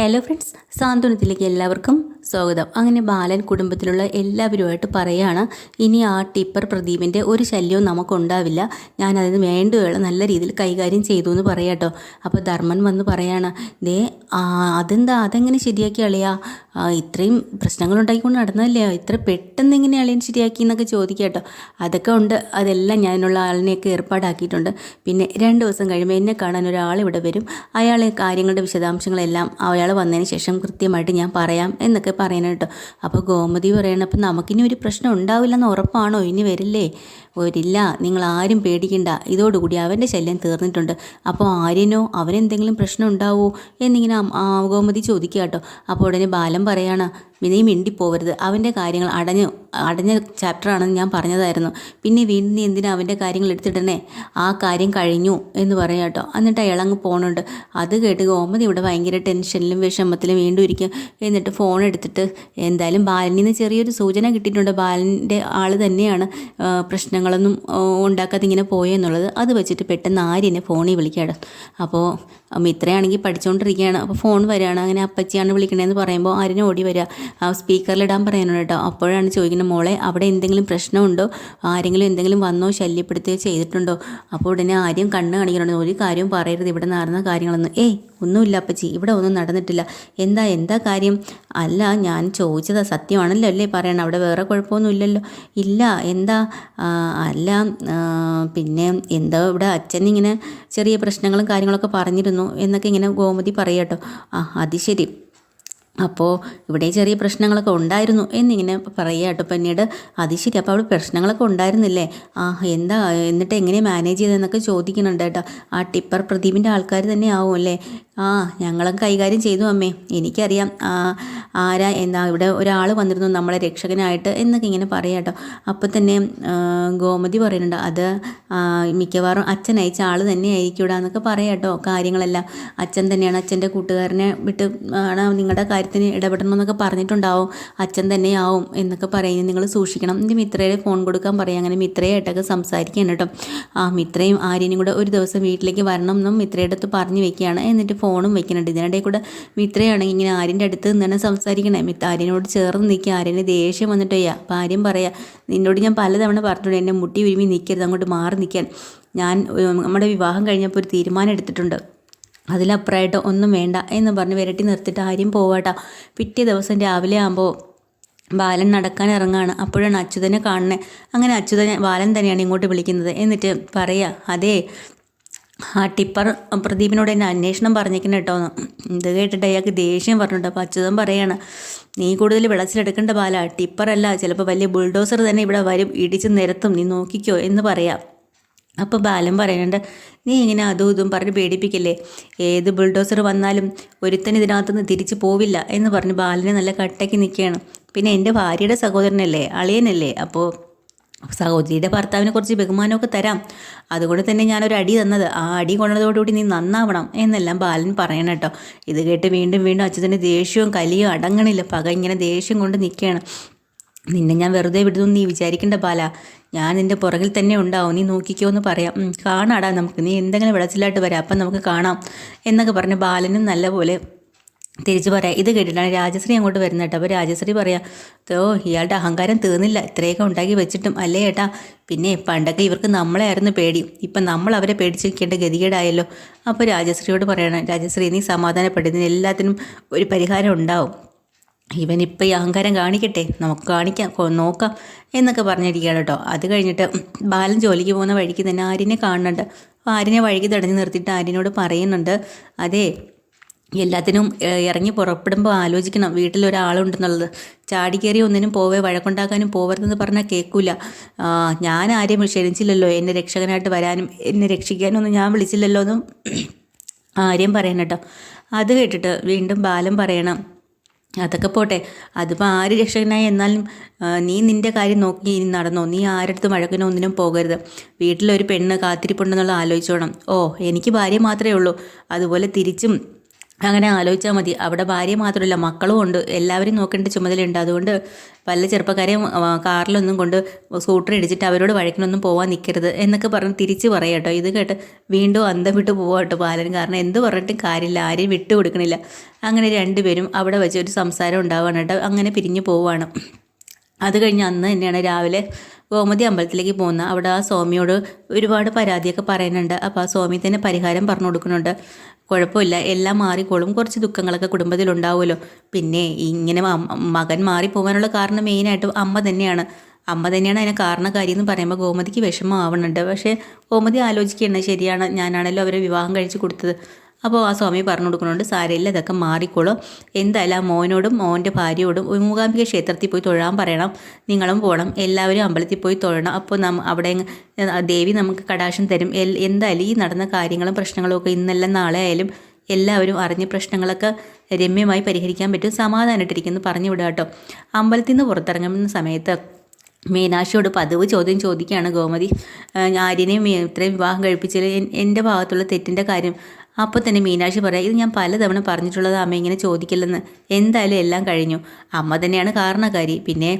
Hello friends, സാന്ത്വനത്തിലേക്ക് എല്ലാവർക്കും സ്വാഗതം. അങ്ങനെ ബാലൻ കുടുംബത്തിലുള്ള എല്ലാവരുമായിട്ട് പറയാണ്, ഇനി ആ ടിപ്പർ പ്രദീപിൻ്റെ ഒരു ശല്യവും നമുക്കുണ്ടാവില്ല, ഞാൻ അതിന് വേണ്ടുകയുള്ള നല്ല രീതിയിൽ കൈകാര്യം ചെയ്തു എന്ന് പറയാട്ടോ. അപ്പോൾ ധർമ്മൻ വന്ന് പറയാണ്, ദേ അതെങ്ങനെ ശരിയാക്കി അളിയാ, ഇത്രയും പ്രശ്നങ്ങളുണ്ടാക്കിക്കൊണ്ട് നടന്നതല്ലേ, ഇത്ര പെട്ടെന്ന് എങ്ങനെ അളിയൻ ശരിയാക്കി എന്നൊക്കെ ചോദിക്കാട്ടോ. അതൊക്കെ ഉണ്ട്, അതെല്ലാം ഞാനുള്ള ആളിനെയൊക്കെ ഏർപ്പാടാക്കിയിട്ടുണ്ട്. പിന്നെ 2 ദിവസം കഴിയുമ്പോൾ എന്നെ കാണാൻ ഒരാളിവിടെ വരും, അയാൾ കാര്യങ്ങളുടെ വിശദാംശങ്ങളെല്ലാം അയാൾ വന്നതിന് ശേഷം കൃത്യമായിട്ട് ഞാൻ പറയാം എന്നൊക്കെ പറയണം കേട്ടോ. അപ്പോൾ ഗോമതി പറയണം, അപ്പം നമുക്കിനി ഒരു പ്രശ്നം ഉണ്ടാവില്ലെന്ന് ഉറപ്പാണോ, ഇനി വരില്ലേ? ഒരില്ല, നിങ്ങൾ ആരും പേടിക്കണ്ട, ഇതോടുകൂടി അവൻ്റെ ശല്യം തീർന്നിട്ടുണ്ട്. അപ്പോൾ ആര്യനോ, അവനെന്തെങ്കിലും പ്രശ്നം ഉണ്ടാവുമോ എന്നിങ്ങനെ ഗോമതി ചോദിക്കുക കേട്ടോ. അപ്പോൾ ഉടനെ ബാലൻ പറയാണ്, നീ മിണ്ടിപ്പോവരുത്, അവൻ്റെ കാര്യങ്ങൾ അടഞ്ഞ ചാപ്റ്ററാണെന്ന് ഞാൻ പറഞ്ഞതായിരുന്നു, പിന്നെ വീണ്ടും നീ എന്തിനാ അവൻ്റെ കാര്യങ്ങൾ എടുത്തിടണേ, ആ കാര്യം കഴിഞ്ഞു എന്ന് പറയാം കേട്ടോ. എന്നിട്ട് അയാളങ്ങ് പോകുന്നുണ്ട്. അത് കേട്ട് ഗോമതി ഇവിടെ ഭയങ്കര ടെൻഷനിലും വിഷമത്തിലും വീണ്ടും ഇരിക്കും. എന്നിട്ട് ഫോൺ എടുത്തിട്ട് എന്തായാലും ബാലനിൽ നിന്ന് ചെറിയൊരു സൂചന കിട്ടിയിട്ടുണ്ട്, ബാലൻ്റെ ആൾ തന്നെയാണ് പ്രശ്നങ്ങളൊന്നും ഉണ്ടാക്കാതെ ഇങ്ങനെ പോയെന്നുള്ളത്. അത് വെച്ചിട്ട് പെട്ടെന്ന് ആര്യനെ ഫോണിൽ വിളിക്കാണ്. അപ്പോൾ മിത്രയാണെങ്കിൽ പഠിച്ചുകൊണ്ടിരിക്കുകയാണ്. അപ്പോൾ ഫോൺ വരികയാണ്. അങ്ങനെ അപ്പച്ചിയാണ് വിളിക്കണേന്ന് പറയുമ്പോൾ ആര്യനെ ഓടി വരിക, സ്പീക്കറിലിടാൻ പറയാനുണ്ട് കേട്ടോ. അപ്പോഴാണ് ചോദിക്കുന്നത്, മോളെ അവിടെ എന്തെങ്കിലും പ്രശ്നമുണ്ടോ, ആരെങ്കിലും എന്തെങ്കിലും വന്നോ ശല്യപ്പെടുത്തുകയോ ചെയ്തിട്ടുണ്ടോ? അപ്പോൾ ഉടനെ ആര്യം കണ്ണ് കാണിക്കുന്നുണ്ട്, ഒരു കാര്യവും പറയരുത്, ഇവിടെ നടന്ന കാര്യങ്ങളൊന്നും. ഒന്നുമില്ല അപ്പച്ചി, ഇവിടെ ഒന്നും നടന്നിട്ടില്ല. എന്താ കാര്യം? അല്ല, ഞാൻ ചോദിച്ചതാ, സത്യമാണല്ലോ അല്ലേ പറയണം, അവിടെ വേറെ കുഴപ്പമൊന്നുമില്ലല്ലോ? ഇല്ല, എന്താ? അല്ല, പിന്നെ എന്താ ഇവിടെ അച്ഛൻ ഇങ്ങനെ ചെറിയ പ്രശ്നങ്ങളും കാര്യങ്ങളൊക്കെ പറഞ്ഞിരുന്നു എന്നൊക്കെ ഇങ്ങനെ ഗോമതി പറയാട്ടോ. അത് ശരി, അപ്പോൾ ഇവിടെ ചെറിയ പ്രശ്നങ്ങളൊക്കെ ഉണ്ടായിരുന്നു എന്നിങ്ങനെ പറയുക കേട്ടോ. പിന്നീട് അത് ശരി, അപ്പോൾ അവിടെ പ്രശ്നങ്ങളൊക്കെ ഉണ്ടായിരുന്നില്ലേ? എന്താ, എന്നിട്ട് എങ്ങനെ മാനേജ് ചെയ്തതെന്നൊക്കെ ചോദിക്കുന്നുണ്ട് കേട്ടോ. ആ ടിപ്പർ പ്രദീപിൻ്റെ ആൾക്കാർ തന്നെ ആവും അല്ലേ? ഞങ്ങളും കൈകാര്യം ചെയ്തു അമ്മേ, എനിക്കറിയാം എന്താ ഇവിടെ ഒരാൾ വന്നിരുന്നു നമ്മളെ രക്ഷകനായിട്ട് എന്നൊക്കെ ഇങ്ങനെ പറയാം കേട്ടോ. അപ്പോൾ തന്നെ ഗോമതി പറയുന്നുണ്ട്, അത് മിക്കവാറും അച്ഛൻ അയച്ച ആൾ തന്നെ ആയിരിക്കും ഇവിടെ എന്നൊക്കെ പറയാം കേട്ടോ. കാര്യങ്ങളെല്ലാം അച്ഛൻ തന്നെയാണ്, അച്ഛൻ്റെ കൂട്ടുകാരനെ വിട്ട് ആണ് നിങ്ങളുടെ കാര്യത്തിന് ഇടപെടണമെന്നൊക്കെ പറഞ്ഞിട്ടുണ്ടാവും, അച്ഛൻ തന്നെയാവും എന്നൊക്കെ പറയുന്നത് നിങ്ങൾ സൂക്ഷിക്കണം. എൻ്റെ മിത്രയെ ഫോൺ കൊടുക്കാൻ പറയാം. അങ്ങനെ മിത്രയായിട്ടൊക്കെ സംസാരിക്കാൻ കേട്ടോ. മിത്രയും ആര്യനും കൂടെ ഒരു ദിവസം വീട്ടിലേക്ക് വരണം എന്നും മിത്രയുടെ അടുത്ത് പറഞ്ഞു വെക്കുകയാണ്. എന്നിട്ട് ഫോണും വെക്കുന്നുണ്ട്. ഇതിനിടയിൽ കൂടെ മിത്രയാണെങ്കിൽ ഇങ്ങനെ ആര്യൻ്റെ അടുത്ത് നിന്നാണ് സംസാരിക്കണേ. ആര്യനോട് ചേർന്ന് നിൽക്കുക. ആര്യന് ദേഷ്യം വന്നിട്ട് വയ്യ. അപ്പോൾ ആര്യം പറയാം, നിന്നോട് ഞാൻ പലതവണ പറഞ്ഞിട്ടുണ്ട് എന്നെ മുട്ടി ഉരുമി നിൽക്കരുത്, അങ്ങോട്ട് മാറി നിൽക്കാൻ. ഞാൻ നമ്മുടെ വിവാഹം കഴിഞ്ഞപ്പോൾ ഒരു തീരുമാനം എടുത്തിട്ടുണ്ട്, അതിലപ്പുറമായിട്ട് ഒന്നും വേണ്ട എന്ന് പറഞ്ഞ് വിരട്ടി നിർത്തിയിട്ട് ആര്യം പോവാട്ടോ. പിറ്റേ ദിവസം രാവിലെ ആകുമ്പോൾ ബാലൻ നടക്കാൻ ഇറങ്ങുകയാണ്. അപ്പോഴാണ് അച്യുതനെ കാണുന്നത്. അങ്ങനെ അച്യുതനെ ബാലൻ തന്നെയാണ് ഇങ്ങോട്ട് വിളിക്കുന്നത്. എന്നിട്ട് പറയാ, അതേ ആ ടിപ്പർ പ്രദീപിനോട് എന്നെ അന്വേഷണം പറഞ്ഞേക്കണം കേട്ടോ എന്ന്. ഇത് കേട്ടിട്ട് അയാൾക്ക് ദേഷ്യം പറഞ്ഞിട്ടുണ്ട്. അപ്പോൾ അച്യുതൻ പറയാണ്, നീ കൂടുതൽ വിളച്ചിലെടുക്കേണ്ട ബാല, ടിപ്പറല്ല, ചിലപ്പോൾ വലിയ ബുൾഡോസർ തന്നെ ഇവിടെ വരും, ഇടിച്ച് നിരത്തും, നീ നോക്കിക്കോ എന്ന് പറയാം. അപ്പോൾ ബാലൻ പറയുന്നുണ്ട്, നീ ഇങ്ങനെ അതും ഇതും പറഞ്ഞ് പേടിപ്പിക്കല്ലേ, ഏത് ബുൾഡോസർ വന്നാലും ഒരുത്തൻ ഇതിനകത്തുനിന്ന് തിരിച്ചു പോവില്ല എന്ന് പറഞ്ഞ് ബാലനെ നല്ല കട്ടയ്ക്ക് നിൽക്കുകയാണ്. പിന്നെ എൻ്റെ ഭാര്യയുടെ സഹോദരനല്ലേ, അളിയനല്ലേ, അപ്പോൾ സഹോദരിയുടെ ഭർത്താവിനെ കുറച്ച് ബഹുമാനമൊക്കെ തരാം, അതുകൊണ്ട് തന്നെ ഞാനൊരു അടി തന്നത്, ആ അടി കൊണ്ടതോടുകൂടി നീ നന്നാവണം എന്നെല്ലാം ബാലൻ പറയണം കേട്ടോ. ഇത് കേട്ട് വീണ്ടും അച്ഛൻ്റെ ദേഷ്യവും കലിയും അടങ്ങണില്ല. പക ഇങ്ങനെ ദേഷ്യം കൊണ്ട് നിൽക്കുകയാണ്. നിന്നെ ഞാൻ വെറുതെ വിടുന്നു നീ വിചാരിക്കേണ്ട ബാല, ഞാൻ നിൻ്റെ പുറകിൽ തന്നെ ഉണ്ടാവും, നീ നോക്കിക്കോ എന്ന് പറയാം. കാണാടാ നമുക്ക്, നീ എന്തെങ്കിലും വിളച്ചിലായിട്ട് വരാം, അപ്പം നമുക്ക് കാണാം എന്നൊക്കെ പറഞ്ഞ് ബാലനും നല്ലപോലെ തിരിച്ചു പറയാം. ഇത് കേട്ടിട്ടാണ് രാജശ്രീ അങ്ങോട്ട് വരുന്നത് കേട്ടോ. അപ്പോൾ രാജശ്രീ പറയാം, ഇയാളുടെ അഹങ്കാരം തീർന്നില്ല, ഇത്രയൊക്കെ ഉണ്ടാക്കി വെച്ചിട്ടും അല്ലേ ഏട്ടാ. പിന്നെ പണ്ടൊക്കെ ഇവർക്ക് നമ്മളെ ആയിരുന്നു പേടി, ഇപ്പം നമ്മൾ അവരെ പേടിച്ചിരിക്കേണ്ട ഗതികേടായല്ലോ. അപ്പോൾ രാജശ്രീയോട് പറയണം, രാജശ്രീ നീ സമാധാനപ്പെടുന്നതിന് എല്ലാത്തിനും ഒരു പരിഹാരം ഉണ്ടാവും, ഇവനിപ്പോൾ ഈ അഹങ്കാരം കാണിക്കട്ടെ, നമുക്ക് കാണിക്കാം, നോക്കാം എന്നൊക്കെ പറഞ്ഞിരിക്കുകയാണ് കേട്ടോ. അത് കഴിഞ്ഞിട്ട് ബാലൻ ജോലിക്ക് പോകുന്ന വഴിക്ക് തന്നെ ആര്യനെ കാണുന്നുണ്ട്. അപ്പോൾ ആര്യനെ വഴിക്ക് തടഞ്ഞു നിർത്തിയിട്ട് ആര്യനോട് പറയുന്നുണ്ട്, അതേ എല്ലാത്തിനും ഇറങ്ങി പുറപ്പെടുമ്പോൾ ആലോചിക്കണം, വീട്ടിലൊരാളുണ്ടെന്നുള്ളത്, ചാടിക്കേറി ഒന്നിനും വഴക്കുണ്ടാക്കാനും പോവരുതെന്ന് പറഞ്ഞാൽ കേൾക്കില്ല. ഞാൻ ആരെയും ക്ഷണിച്ചില്ലല്ലോ എന്നെ രക്ഷകനായിട്ട് വരാനും എന്നെ രക്ഷിക്കാനും ഒന്നും ഞാൻ വിളിച്ചില്ലല്ലോ എന്നും ആര്യം പറയണം കേട്ടോ. അത് കേട്ടിട്ട് വീണ്ടും ബാലൻ പറയണം, അതൊക്കെ പോട്ടെ, അതിപ്പോൾ ആര് രക്ഷകനായി, എന്നാലും നീ നിൻ്റെ കാര്യം നോക്കി ഇനി നടന്നോ, നീ ആരടുത്ത് വഴക്കിനോ ഒന്നിനും പോകരുത്, വീട്ടിലൊരു പെണ്ണ് കാത്തിരിപ്പുണ്ടെന്നുള്ള ആലോചിച്ചോണം. എനിക്ക് ഭാര്യ മാത്രമേ ഉള്ളൂ, അതുപോലെ തിരിച്ചും അങ്ങനെ ആലോചിച്ചാൽ മതി. അവിടെ ഭാര്യ മാത്രമല്ല മക്കളും ഉണ്ട്, എല്ലാവരും നോക്കേണ്ട ചുമതലയുണ്ട്. അതുകൊണ്ട് പല ചെറുപ്പക്കാരെയും കാറിലൊന്നും കൊണ്ട് സ്കൂട്ടർ ഇടിച്ചിട്ട് അവരോട് വഴക്കിനൊന്നും പോകാൻ നിൽക്കരുത് എന്നൊക്കെ പറഞ്ഞ് തിരിച്ച് പറയാം കേട്ടോ. ഇത് കേട്ട് വീണ്ടും അന്തം വിട്ട് പോവാം കേട്ടോ ബാലൻ. കാരണം എന്ത് പറഞ്ഞിട്ടും കാര്യമില്ല, ആരെയും വിട്ടു കൊടുക്കണില്ല. അങ്ങനെ രണ്ടുപേരും അവിടെ വെച്ച് ഒരു സംസാരം ഉണ്ടാവുകയാണ് കേട്ടോ. അങ്ങനെ പിരിഞ്ഞു പോവുകയാണ്. അത് കഴിഞ്ഞ് അന്ന് തന്നെയാണ് രാവിലെ ഗോമതി അമ്പലത്തിലേക്ക് പോകുന്ന. അവിടെ ആ സ്വാമിയോട് ഒരുപാട് പരാതിയൊക്കെ പറയുന്നുണ്ട്. അപ്പോൾ ആ സ്വാമി തന്നെ പരിഹാരം പറഞ്ഞു കൊടുക്കുന്നുണ്ട്. കുഴപ്പമില്ല, എല്ലാം മാറിക്കോളും, കുറച്ച് ദുഃഖങ്ങളൊക്കെ കുടുംബത്തിലുണ്ടാവുമല്ലോ. പിന്നെ ഇങ്ങനെ മകൻ മാറിപ്പോകാനുള്ള കാരണം മെയിനായിട്ടും അമ്മ തന്നെയാണ്. അമ്മ തന്നെയാണ് അതിന് കാരണക്കാരി എന്ന് പറയുമ്പോൾ ഗോമതിക്ക് വിഷമമാവുന്നുണ്ട്. പക്ഷേ ഗോമതി ആലോചിക്കുകയാണ്, ശരിയാണ്, ഞാനാണല്ലോ അവരെ വിവാഹം കഴിച്ച് കൊടുത്തത്. അപ്പോൾ ആ സ്വാമി പറഞ്ഞു കൊടുക്കുന്നുണ്ട്, സാരമില്ല, ഇതൊക്കെ മാറിക്കോളും. എന്തായാലും ആ മോനോടും മോൻ്റെ ഭാര്യയോടും മൂകാംബിക ക്ഷേത്രത്തിൽ പോയി തൊഴാൻ പറയണം. നിങ്ങളും പോകണം, എല്ലാവരും അമ്പലത്തിൽ പോയി തൊഴണം. അപ്പോൾ അവിടെ ദേവി നമുക്ക് കടാക്ഷം തരും. എന്തായാലും ഈ നടന്ന കാര്യങ്ങളും പ്രശ്നങ്ങളും ഒക്കെ ഇന്നെല്ലാം നാളെ ആയാലും എല്ലാവരും അറിഞ്ഞ പ്രശ്നങ്ങളൊക്കെ രമ്യമായി പരിഹരിക്കാൻ പറ്റും, സമാധാനമായിട്ടിരിക്കുന്നു പറഞ്ഞു വിടുക കേട്ടോ. അമ്പലത്തിൽ നിന്ന് പുറത്തിറങ്ങുന്ന സമയത്ത് മീനാക്ഷിയോട് പതിവ് ചോദ്യം ചോദിക്കുകയാണ് ഗോമതി. ആര്യനെയും ഇത്രയും വിവാഹം കഴിപ്പിച്ചതിൽ എൻ്റെ ഭാഗത്തുള്ള തെറ്റിൻ്റെ കാര്യം. അപ്പോൾ തന്നെ മീനാക്ഷി പറയാം, ഇത് ഞാൻ പലതവണ പറഞ്ഞിട്ടുള്ളത്, അമ്മ ഇങ്ങനെ ചോദിക്കില്ലെന്ന്. എന്തായാലും എല്ലാം കഴിഞ്ഞു, അമ്മ തന്നെയാണ് കാരണക്കാരി. പിന്നെ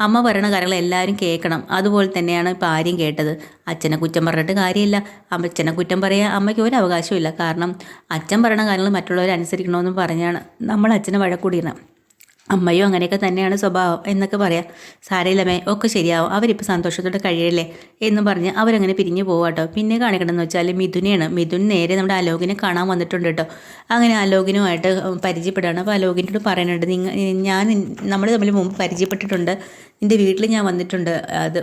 അമ്മ പറയുന്ന കാര്യങ്ങൾ എല്ലാവരും കേൾക്കണം. അതുപോലെ തന്നെയാണ് ഇപ്പോൾ ആര്യം കേട്ടത്. അച്ഛനെ കുറ്റം പറഞ്ഞിട്ട് കാര്യമില്ല. അച്ഛനെ കുറ്റം പറയാൻ അമ്മയ്ക്ക് ഒരു അവകാശമില്ല. കാരണം അച്ഛൻ പറയുന്ന കാര്യങ്ങൾ മറ്റുള്ളവർ അനുസരിക്കണമെന്ന് പറഞ്ഞാണ് നമ്മൾ അച്ഛനെ വഴക്കൂടിയിരുന്നത്. അമ്മയും അങ്ങനെയൊക്കെ തന്നെയാണ് സ്വഭാവം എന്നൊക്കെ പറയാം. സാരയില്ലമ്മേ, ഒക്കെ ശരിയാവും, അവരിപ്പോൾ സന്തോഷത്തോടെ കഴിയല്ലേ എന്ന് പറഞ്ഞ് അവരങ്ങനെ പിരിഞ്ഞു പോവാട്ടോ. പിന്നെ കാണിക്കണമെന്ന് വെച്ചാൽ മിഥുനെയാണ്. മിഥുൻ നേരെ നമ്മുടെ അലോകിനെ കാണാൻ വന്നിട്ടുണ്ട് കേട്ടോ. അങ്ങനെ അലോകിനുമായിട്ട് പരിചയപ്പെടുകയാണ്. അപ്പോൾ അലോകിനോട് പറയുന്നുണ്ട്, നമ്മൾ തമ്മിൽ മുമ്പ് പരിചയപ്പെട്ടിട്ടുണ്ട്, നിൻ്റെ വീട്ടിൽ ഞാൻ വന്നിട്ടുണ്ട്. അത്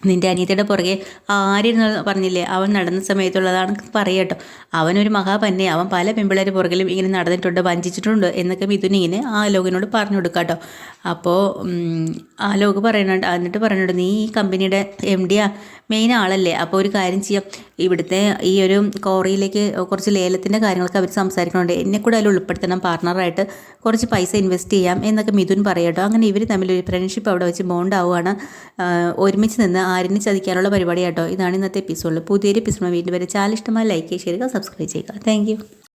നിൻ്റെ അനിയത്തിയുടെ പുറകെ ആരെന്ന് പറഞ്ഞില്ലേ, അവൻ നടന്ന സമയത്തുള്ളതാണ് പറയട്ടോ. അവനൊരു മഹാപന്നെ, അവൻ പല പെൺപിള്ളേർ പുറകിലും ഇങ്ങനെ നടന്നിട്ടുണ്ട്, വഞ്ചിച്ചിട്ടുണ്ട് എന്നൊക്കെ മിഥുൻ ഇങ്ങനെ ആ ലോകിനോട് പറഞ്ഞു കൊടുക്കാം കേട്ടോ. അപ്പോൾ ആ ലോക് പറയുന്നുണ്ട്, എന്നിട്ട് പറയുന്നുണ്ട്, നീ ഈ കമ്പനിയുടെ MD മെയിൻ ആളല്ലേ, അപ്പോൾ ഒരു കാര്യം ചെയ്യാം, ഇവിടുത്തെ ഈ ഒരു കോറിയിലേക്ക് കുറച്ച് ലേലത്തിൻ്റെ കാര്യങ്ങളൊക്കെ അവർ സംസാരിക്കുന്നുണ്ട്, എന്നെ കൂടെ അതിൽ ഉൾപ്പെടുത്തണം, പാർട്ണറായിട്ട് കുറച്ച് പൈസ ഇൻവെസ്റ്റ് ചെയ്യാം എന്നൊക്കെ മിഥുൻ പറയട്ടോ. അങ്ങനെ ഇവർ തമ്മിലൊരു ഫ്രണ്ട്ഷിപ്പ് അവിടെ വെച്ച് ബോണ്ട് ആവുകയാണ്. ഒരുമിച്ച് നിന്ന് ആരിനെ ചതിക്കാനുള്ള പരിപാടി കേട്ടോ. ഇതാണ് ഇന്നത്തെ എപ്പിസോഡിൽ. പുതിയൊരു എപ്പിസോഡ് വീണ്ടും വരെ. ചാനൽ ഇഷ്ടമായി ലൈക്ക് ചെയ്യുക, സബ്സ്ക്രൈബ് ചെയ്യുക. താങ്ക്